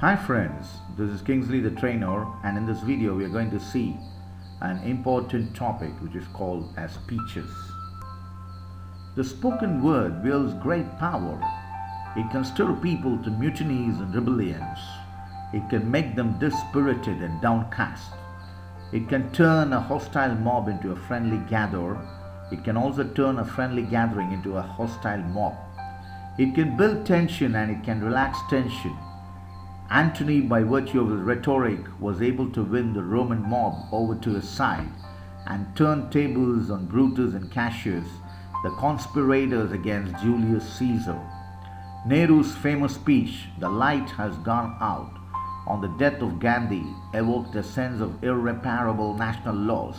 Hi friends, this is Kingsley the trainer, and in this video we are going to see an important topic which is called as speeches. The spoken word wields great power. It can stir people to mutinies and rebellions. It can make them dispirited and downcast. It can turn a hostile mob into a friendly gatherer. It can also turn a friendly gathering into a hostile mob. It can build tension and it can relax tension. Antony, by virtue of his rhetoric, was able to win the Roman mob over to his side and turn tables on Brutus and Cassius, the conspirators against Julius Caesar. Nehru's famous speech, "The light has gone out," on the death of Gandhi evoked a sense of irreparable national loss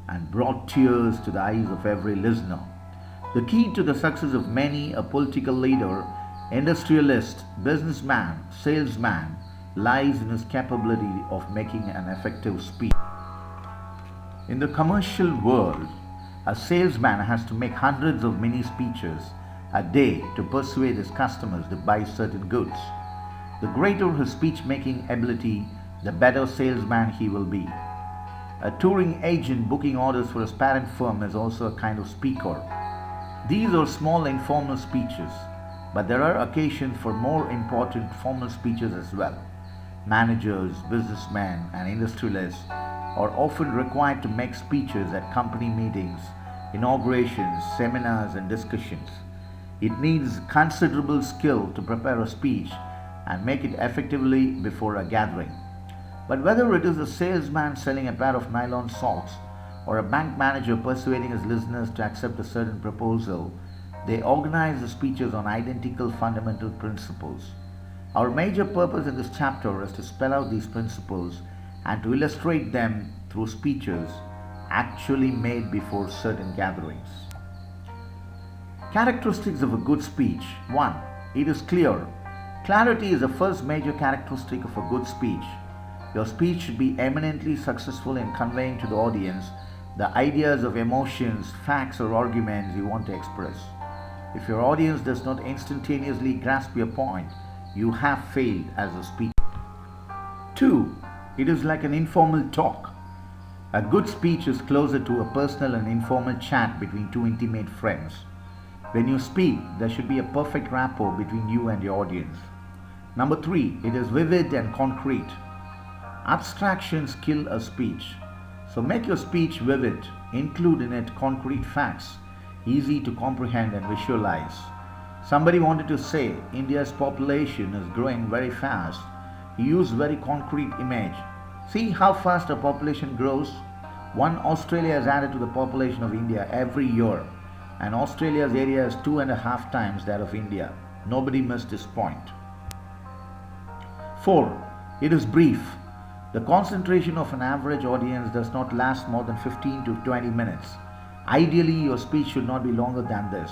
and brought tears to the eyes of every listener. The key to the success of many a political leader, industrialist, businessman, salesman lies in his capability of making an effective speech. In the commercial world, a salesman has to make hundreds of mini speeches a day to persuade his customers to buy certain goods. The greater his speech-making ability, the better salesman he will be. A touring agent booking orders for his parent firm is also a kind of speaker. These are small informal speeches, but there are occasions for more important formal speeches as well. Managers, businessmen, and industrialists are often required to make speeches at company meetings, inaugurations, seminars, and discussions. It needs considerable skill to prepare a speech and make it effectively before a gathering. But whether it is a salesman selling a pair of nylon socks or a bank manager persuading his listeners to accept a certain proposal, they organize the speeches on identical fundamental principles. Our major purpose in this chapter is to spell out these principles and to illustrate them through speeches actually made before certain gatherings. Characteristics of a good speech. 1. It is clear. Clarity is the first major characteristic of a good speech. Your speech should be eminently successful in conveying to the audience the ideas of emotions, facts, or arguments you want to express. If your audience does not instantaneously grasp your point, you have failed as a speaker. 2. It is like an informal talk. A good speech is closer to a personal and informal chat between two intimate friends. When you speak, there should be a perfect rapport between you and your audience. Number 3. It is vivid and concrete. Abstractions kill a speech. So make your speech vivid. Include in it concrete facts, easy to comprehend and visualize. Somebody wanted to say India's population is growing very fast. He used very concrete image. See how fast our population grows? One Australia is added to the population of India every year, and Australia's area is 2.5 times that of India. Nobody missed this point. 4. It is brief. The concentration of an average audience does not last more than 15 to 20 minutes. Ideally, your speech should not be longer than this,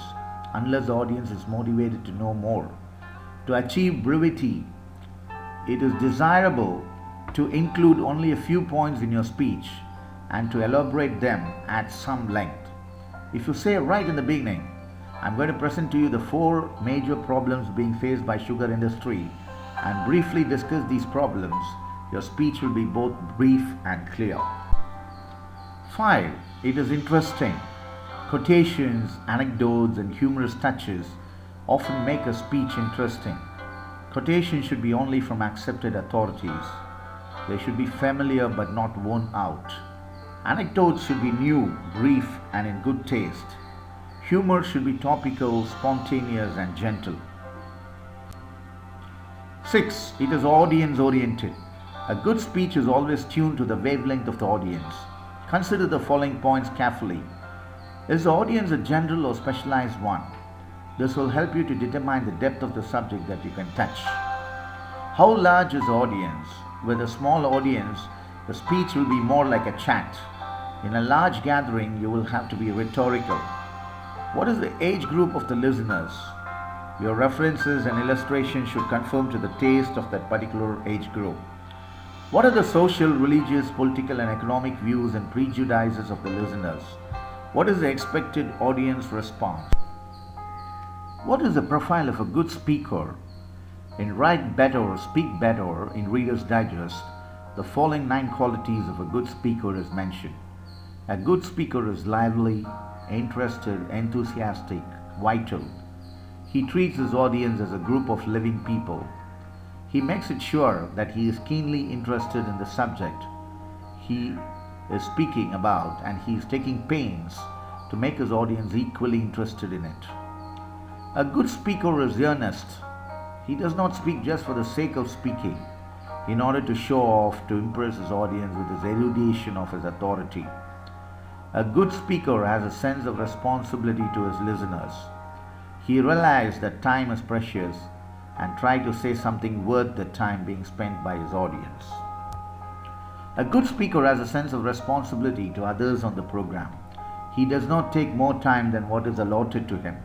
unless the audience is motivated to know more. To achieve brevity, it is desirable to include only a few points in your speech and to elaborate them at some length. If you say right in the beginning, "I'm going to present to you the 4 major problems being faced by sugar industry," and briefly discuss these problems, your speech will be both brief and clear. 5. It is interesting. Quotations, anecdotes, and humorous touches often make a speech interesting. Quotations should be only from accepted authorities. They should be familiar but not worn out. Anecdotes should be new, brief, and in good taste. Humor should be topical, spontaneous, and gentle. 6. It is audience-oriented. A good speech is always tuned to the wavelength of the audience. Consider the following points carefully. Is the audience a general or specialized one? This will help you to determine the depth of the subject that you can touch. How large is the audience? With a small audience, the speech will be more like a chat. In a large gathering, you will have to be rhetorical. What is the age group of the listeners? Your references and illustrations should conform to the taste of that particular age group. What are the social, religious, political, and economic views and prejudices of the listeners? What is the expected audience response? What is the profile of a good speaker? In Write Better or Speak Better in Reader's Digest, the following 9 qualities of a good speaker is mentioned. A good speaker is lively, interested, enthusiastic, vital. He treats his audience as a group of living people. He makes it sure that he is keenly interested in the subject he is speaking about, and he is taking pains to make his audience equally interested in it. A good speaker is earnest. He does not speak just for the sake of speaking, in order to show off, to impress his audience with his erudition of his authority. A good speaker has a sense of responsibility to his listeners. He realizes that time is precious and tries to say something worth the time being spent by his audience. A good speaker has a sense of responsibility to others on the program. He does not take more time than what is allotted to him.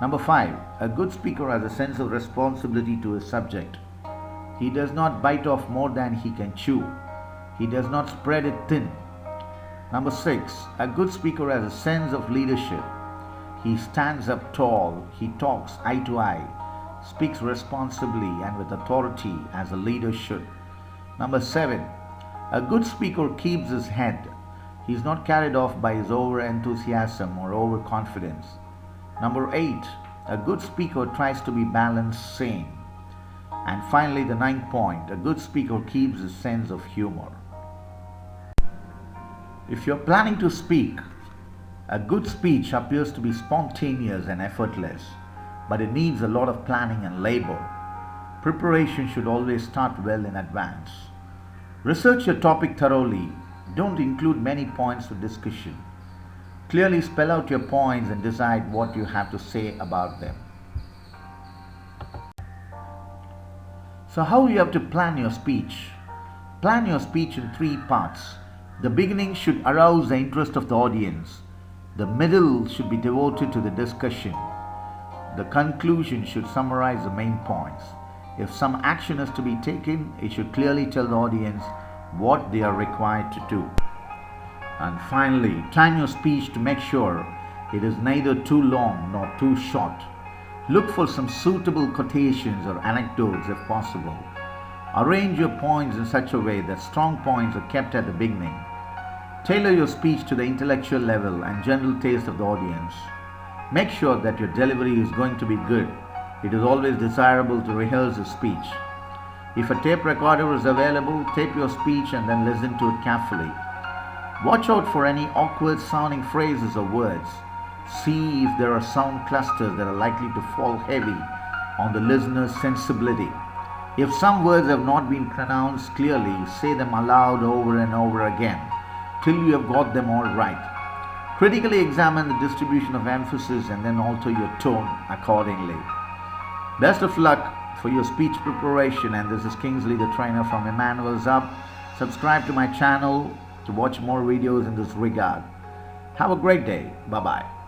Number 5. A good speaker has a sense of responsibility to his subject. He does not bite off more than he can chew. He does not spread it thin. Number 6. A good speaker has a sense of leadership. He stands up tall. He talks eye to eye, speaks responsibly and with authority as a leader should. Number 7. A good speaker keeps his head. He is not carried off by his over-enthusiasm or overconfidence. Number 8. A good speaker tries to be balanced, sane. And finally, the 9th point, a good speaker keeps his sense of humor. If you're planning to speak, a good speech appears to be spontaneous and effortless, but it needs a lot of planning and labor. Preparation should always start well in advance. Research your topic thoroughly. Don't include many points for discussion. Clearly spell out your points and decide what you have to say about them. So how you have to plan your speech? Plan your speech in 3 parts. The beginning should arouse the interest of the audience. The middle should be devoted to the discussion. The conclusion should summarize the main points. If some action is to be taken, it should clearly tell the audience what they are required to do. And finally, time your speech to make sure it is neither too long nor too short. Look for some suitable quotations or anecdotes if possible. Arrange your points in such a way that strong points are kept at the beginning. Tailor your speech to the intellectual level and general taste of the audience. Make sure that your delivery is going to be good. It is always desirable to rehearse a speech. If a tape recorder is available, tape your speech and then listen to it carefully. Watch out for any awkward sounding phrases or words. See if there are sound clusters that are likely to fall heavy on the listener's sensibility. If some words have not been pronounced clearly, say them aloud over and over again till you have got them all right. Critically examine the distribution of emphasis and then alter your tone accordingly. Best of luck for your speech preparation, and this is Kingsley the trainer from Emmanuel's Hub. Subscribe to my channel to watch more videos in this regard. Have a great day. Bye-bye.